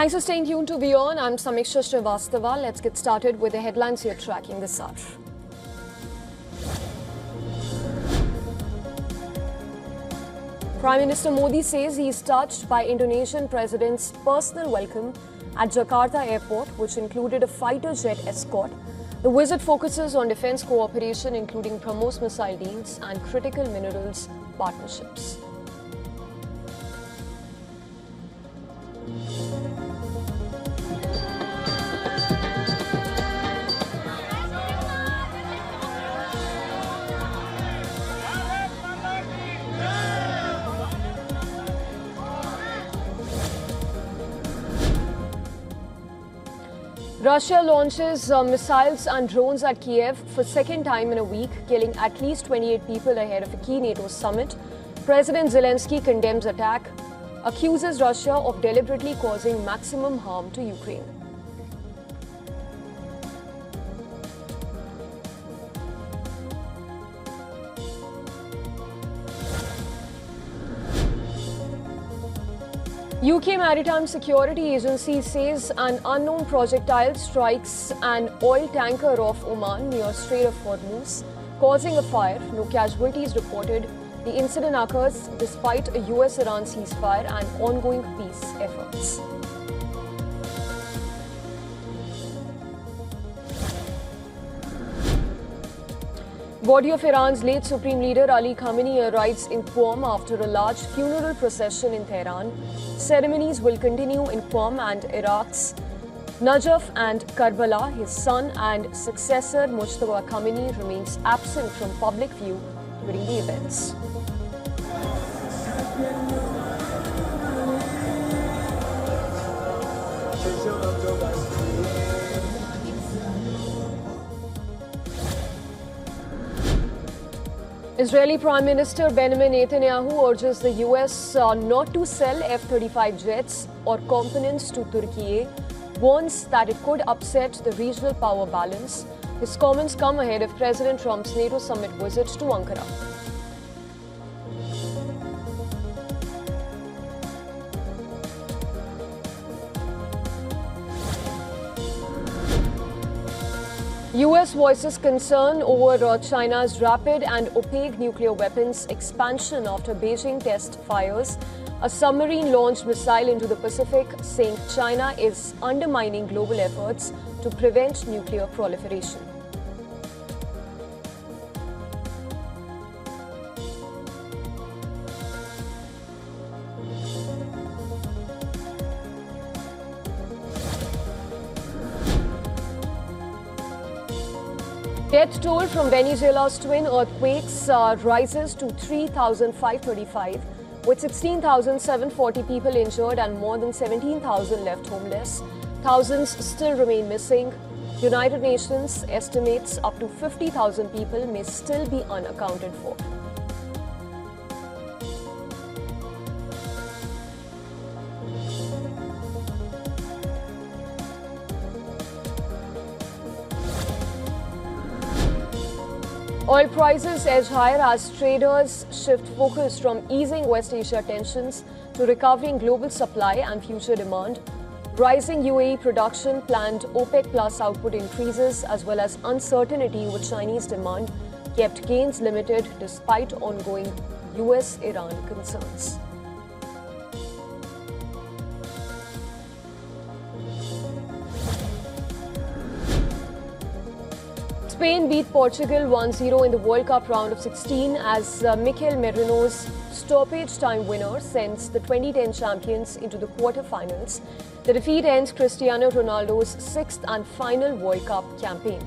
Thanks for staying tuned to Beyond. I'm Samiksha Srivastava. Let's get started with the headlines you're tracking this hour. Prime Minister Modi says he is touched by Indonesian President's personal welcome at Jakarta Airport, which included a fighter jet escort. The visit focuses on defense cooperation, including BrahMos missile deals and critical minerals partnerships. Russia launches missiles and drones at Kiev for second time in a week, killing at least 28 people ahead of a key NATO summit. President Zelensky condemns attack, accuses Russia of deliberately causing maximum harm to Ukraine. UK Maritime Security Agency says an unknown projectile strikes an oil tanker off Oman near Strait of Hormuz, causing a fire. No casualties reported. The incident occurs despite a US-Iran ceasefire and ongoing peace efforts. Body of Iran's late Supreme Leader Ali Khamenei arrives in Qom after a large funeral procession in Tehran. Ceremonies will continue in Qom and Iraq's Najaf and Karbala. His son and successor Mujtaba Khamenei remains absent from public view during the events. Israeli Prime Minister Benjamin Netanyahu urges the US not to sell F-35 jets or components to Turkey, warns that it could upset the regional power balance. His comments come ahead of President Trump's NATO summit visit to Ankara. US voices concern over China's rapid and opaque nuclear weapons expansion after Beijing test fires a submarine-launched missile into the Pacific, saying China is undermining global efforts to prevent nuclear proliferation. Death toll from Venezuela's twin earthquakes rises to 3,535, with 16,740 people injured and more than 17,000 left homeless. Thousands still remain missing. United Nations estimates up to 50,000 people may still be unaccounted for. Oil prices edge higher as traders shift focus from easing West Asia tensions to recovering global supply and future demand. Rising UAE production, planned OPEC Plus output increases, as well as uncertainty with Chinese demand kept gains limited despite ongoing US-Iran concerns. Spain beat Portugal 1-0 in the World Cup round of 16 as Mikel Merino's stoppage time winner sends the 2010 champions into the quarter-finals. The defeat ends Cristiano Ronaldo's sixth and final World Cup campaign.